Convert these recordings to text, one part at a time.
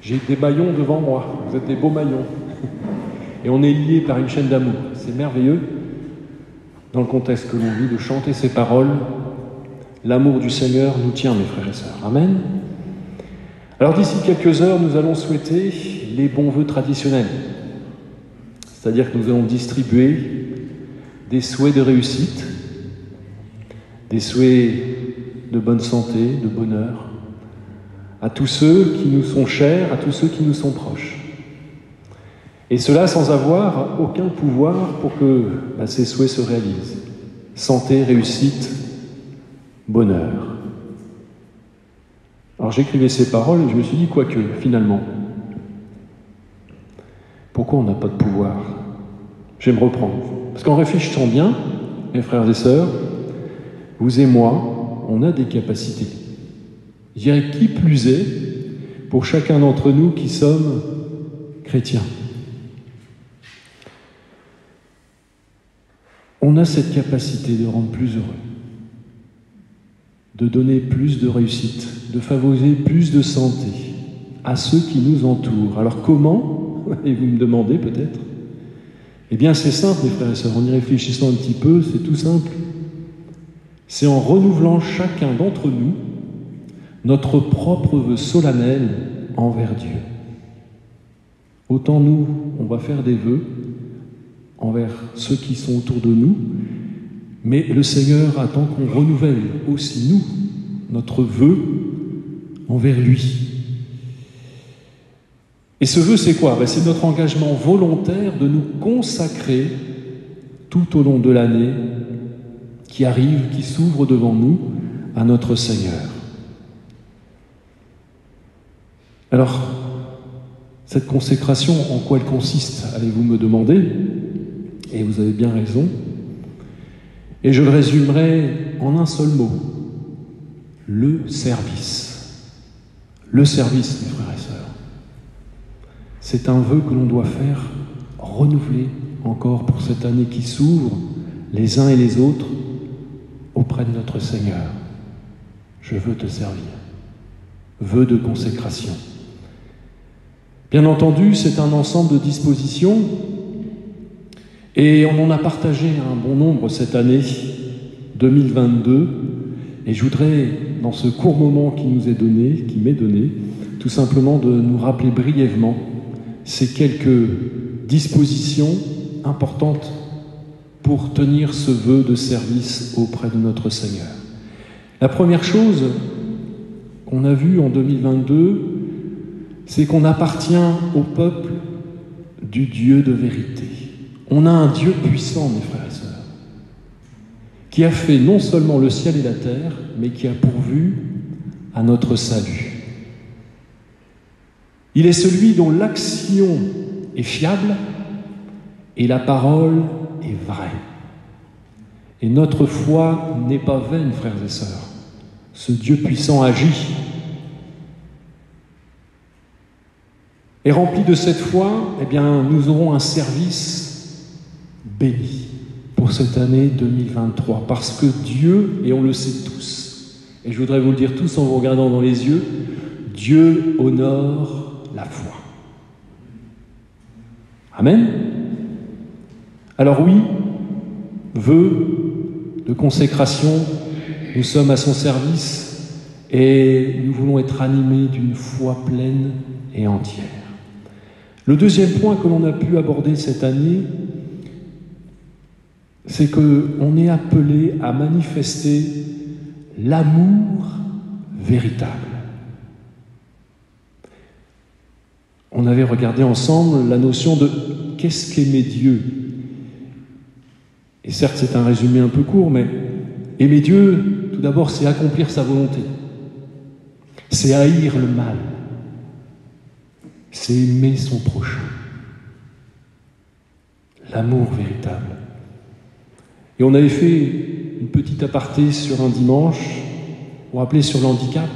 J'ai des maillons devant moi, vous êtes des beaux maillons. Et on est liés par une chaîne d'amour. C'est merveilleux, dans le contexte que l'on vit, de chanter ces paroles. L'amour du Seigneur nous tient, mes frères et sœurs. Amen. Alors d'ici quelques heures, nous allons souhaiter les bons vœux traditionnels. C'est-à-dire que nous allons distribuer des souhaits de réussite, des souhaits de bonne santé, de bonheur, à tous ceux qui nous sont chers, à tous ceux qui nous sont proches. Et cela sans avoir aucun pouvoir pour que ces souhaits se réalisent. Santé, réussite, bonheur. Alors j'écrivais ces paroles et je me suis dit, quoique, finalement, pourquoi on n'a pas de pouvoir? Je vais me reprendre. Parce qu'en réfléchissant bien, mes frères et sœurs, vous et moi, on a des capacités. Je dirais qui plus est pour chacun d'entre nous qui sommes chrétiens. On a cette capacité de rendre plus heureux, de donner plus de réussite, de favoriser plus de santé à ceux qui nous entourent. Alors comment? Et vous me demandez peut-être. Eh bien c'est simple, mes frères et sœurs, en y réfléchissant un petit peu, c'est tout simple. C'est en renouvelant chacun d'entre nous notre propre vœu solennel envers Dieu. Autant nous, on va faire des vœux envers ceux qui sont autour de nous, mais le Seigneur attend qu'on renouvelle aussi nous, notre vœu envers lui. Et ce vœu, c'est quoi? C'est notre engagement volontaire de nous consacrer tout au long de l'année qui arrive, qui s'ouvre devant nous, à notre Seigneur. Alors, cette consécration, en quoi elle consiste, allez-vous me demander? Et vous avez bien raison. Et je le résumerai en un seul mot. Le service. Le service, mes frères et sœurs. C'est un vœu que l'on doit faire, renouveler encore pour cette année qui s'ouvre, les uns et les autres, auprès de notre Seigneur. Je veux te servir. Vœu de consécration. Bien entendu, c'est un ensemble de dispositions et on en a partagé un bon nombre cette année 2022 et je voudrais, dans ce court moment qui m'est donné, tout simplement de nous rappeler brièvement ces quelques dispositions importantes pour tenir ce vœu de service auprès de notre Seigneur. La première chose qu'on a vue en 2022, c'est qu'on appartient au peuple du Dieu de vérité. On a un Dieu puissant, mes frères et sœurs, qui a fait non seulement le ciel et la terre, mais qui a pourvu à notre salut. Il est celui dont l'action est fiable et la parole est vraie. Et notre foi n'est pas vaine, frères et sœurs. Ce Dieu puissant agit. Et rempli de cette foi, eh bien, nous aurons un service béni pour cette année 2023. Parce que Dieu, et on le sait tous, et je voudrais vous le dire tous en vous regardant dans les yeux, Dieu honore la foi. Amen. Alors oui, vœu de consécration, nous sommes à son service et nous voulons être animés d'une foi pleine et entière. Le deuxième point que l'on a pu aborder cette année, c'est qu'on est appelé à manifester l'amour véritable. On avait regardé ensemble la notion de qu'est-ce qu'aimer Dieu. Et certes, c'est un résumé un peu court, mais aimer Dieu, tout d'abord, c'est accomplir sa volonté. C'est haïr le mal. C'est aimer son prochain. L'amour véritable. Et on avait fait une petite aparté sur un dimanche, pour rappeler sur l'handicap.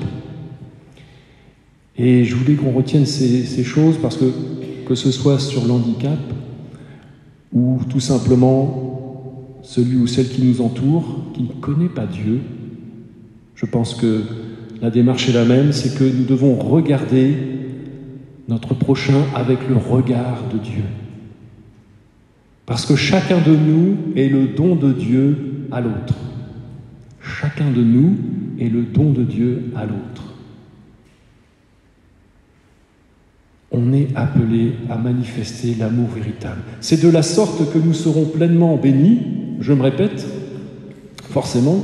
Et je voulais qu'on retienne ces choses parce que ce soit sur l'handicap ou tout simplement celui ou celle qui nous entoure, qui ne connaît pas Dieu, je pense que la démarche est la même, c'est que nous devons regarder notre prochain avec le regard de Dieu. Parce que chacun de nous est le don de Dieu à l'autre. Chacun de nous est le don de Dieu à l'autre. On est appelé à manifester l'amour véritable. C'est de la sorte que nous serons pleinement bénis, je me répète, forcément,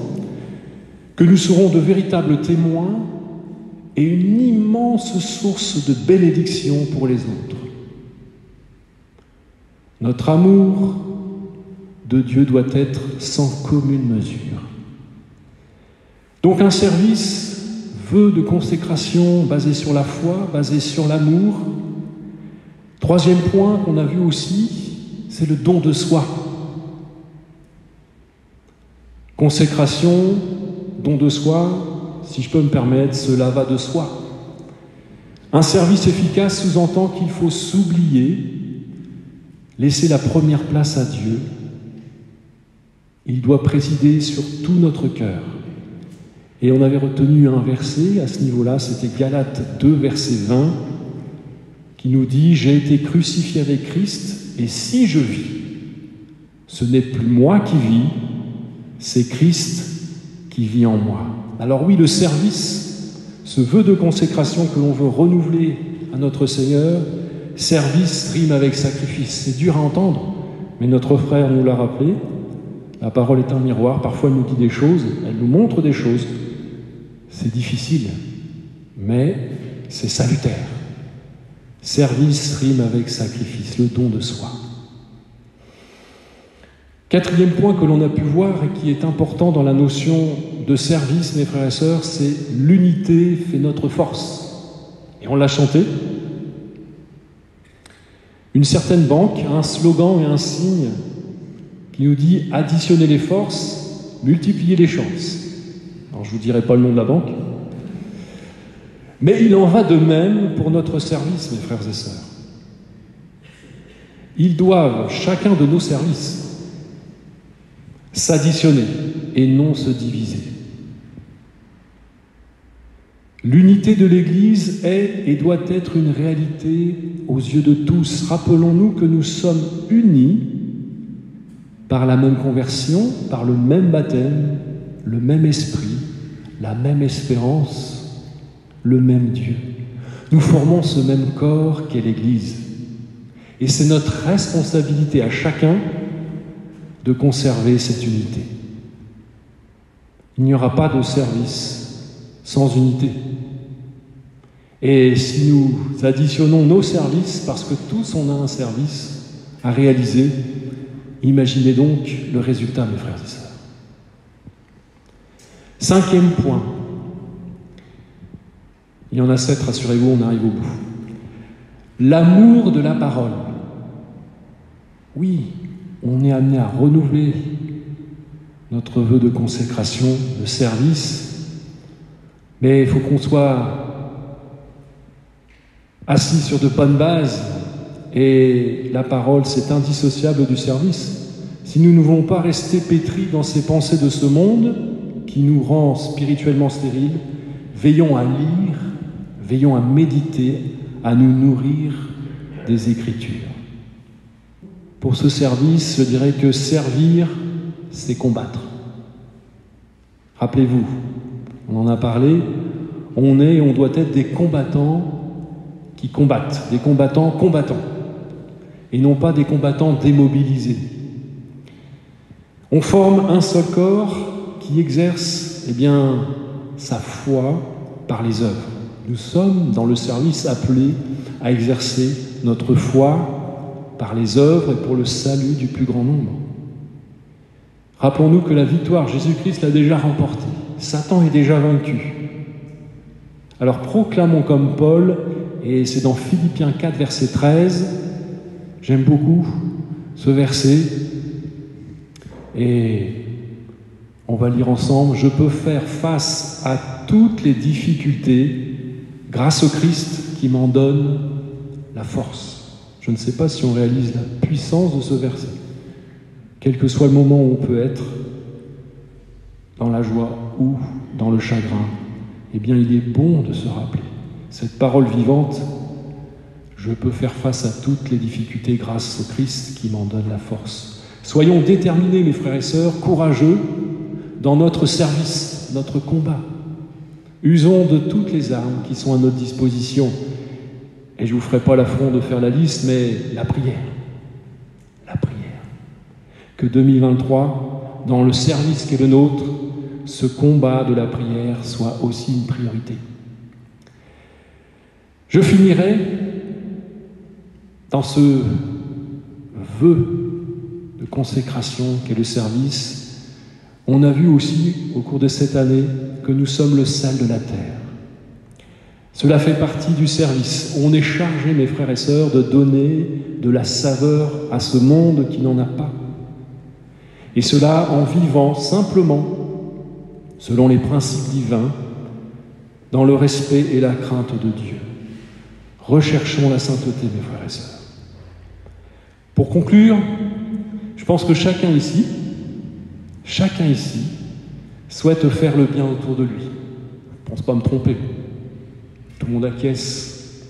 que nous serons de véritables témoins et une immense source de bénédiction pour les autres. Notre amour de Dieu doit être sans commune mesure. Donc un service, vœu de consécration basé sur la foi, basé sur l'amour. Troisième point qu'on a vu aussi, c'est le don de soi. Consécration, don de soi, si je peux me permettre, cela va de soi. Un service efficace sous-entend qu'il faut s'oublier, laisser la première place à Dieu. Il doit présider sur tout notre cœur. Et on avait retenu un verset à ce niveau-là, c'était Galates 2, verset 20, qui nous dit « J'ai été crucifié avec Christ, et si je vis, ce n'est plus moi qui vis, c'est Christ qui vit en moi. » Alors oui, le service, ce vœu de consécration que l'on veut renouveler à notre Seigneur, service rime avec sacrifice. C'est dur à entendre, mais notre frère nous l'a rappelé. La parole est un miroir, parfois elle nous dit des choses, elle nous montre des choses. C'est difficile, mais c'est salutaire. Service rime avec sacrifice, le don de soi. Quatrième point que l'on a pu voir et qui est important dans la notion de service, mes frères et sœurs, c'est l'unité fait notre force. Et on l'a chanté. Une certaine banque a un slogan et un signe qui nous dit « Additionnez les forces, multipliez les chances ». Alors je ne vous dirai pas le nom de la banque. Mais il en va de même pour notre service, mes frères et sœurs. Ils doivent, chacun de nos services, s'additionner et non se diviser. L'unité de l'Église est et doit être une réalité aux yeux de tous. Rappelons-nous que nous sommes unis par la même conversion, par le même baptême, le même esprit, la même espérance, le même Dieu. Nous formons ce même corps qu'est l'Église. Et c'est notre responsabilité à chacun de conserver cette unité. Il n'y aura pas de service sans unité. Et si nous additionnons nos services, parce que tous on a un service à réaliser, imaginez donc le résultat, mes frères et sœurs. Cinquième point. Il y en a 7, rassurez-vous, on arrive au bout. L'amour de la parole. Oui, on est amené à renouveler notre vœu de consécration, de service, mais il faut qu'on soit assis sur de bonnes bases, et la parole, c'est indissociable du service. Si nous ne voulons pas rester pétris dans ces pensées de ce monde, qui nous rend spirituellement stériles, veillons à lire, veillons à méditer, à nous nourrir des Écritures. Pour ce service, je dirais que servir, c'est combattre. Rappelez-vous, on en a parlé, on doit être des combattants qui combattent, des combattants combattants, et non pas des combattants démobilisés. On forme un seul corps qui exerce sa foi par les œuvres. Nous sommes dans le service appelés à exercer notre foi par les œuvres et pour le salut du plus grand nombre. Rappelons-nous que la victoire, Jésus-Christ l'a déjà remportée. Satan est déjà vaincu. Alors proclamons comme Paul, et c'est dans Philippiens 4, verset 13, j'aime beaucoup ce verset, et on va lire ensemble, « Je peux faire face à toutes les difficultés grâce au Christ qui m'en donne la force. » Je ne sais pas si on réalise la puissance de ce verset. Quel que soit le moment où on peut être, dans la joie ou dans le chagrin, eh bien il est bon de se rappeler cette parole vivante Je peux faire face à toutes les difficultés grâce au Christ qui m'en donne la force. Soyons déterminés, mes frères et sœurs, courageux dans notre service, notre combat. Usons de toutes les armes qui sont à notre disposition. Et je ne vous ferai pas l'affront de faire la liste, mais la prière. La prière. Que 2023, dans le service qui est le nôtre, ce combat de la prière soit aussi une priorité. Je finirai dans ce vœu de consécration qu'est le service. On a vu aussi, au cours de cette année, que nous sommes le sel de la terre. Cela fait partie du service. On est chargé, mes frères et sœurs, de donner de la saveur à ce monde qui n'en a pas. Et cela en vivant simplement, selon les principes divins, dans le respect et la crainte de Dieu. Recherchons la sainteté, mes frères et sœurs. Pour conclure, je pense que chacun ici, souhaite faire le bien autour de lui. Je ne pense pas me tromper. Tout le monde acquiesce.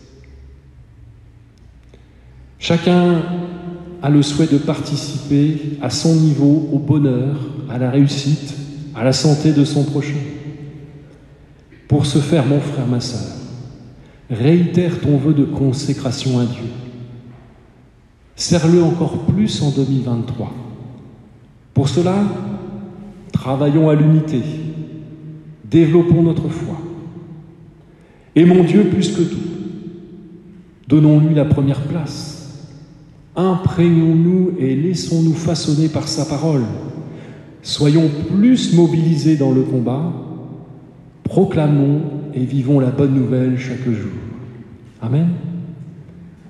Chacun a le souhait de participer à son niveau au bonheur, à la réussite, à la santé de son prochain. Pour ce faire, mon frère, ma sœur, réitère ton vœu de consécration à Dieu. Serre-le encore plus en 2023. Pour cela, travaillons à l'unité, développons notre foi. Aimons Dieu plus que tout. Donnons-lui la première place. Imprégnons-nous et laissons-nous façonner par sa parole. Soyons plus mobilisés dans le combat. Proclamons et vivons la bonne nouvelle chaque jour. Amen.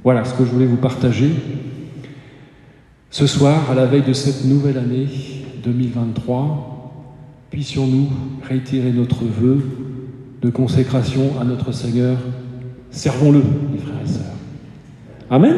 Voilà ce que je voulais vous partager ce soir, à la veille de cette nouvelle année 2023. Puissions-nous réitérer notre vœu de consécration à notre Seigneur. Servons-le, mes frères et sœurs. Amen.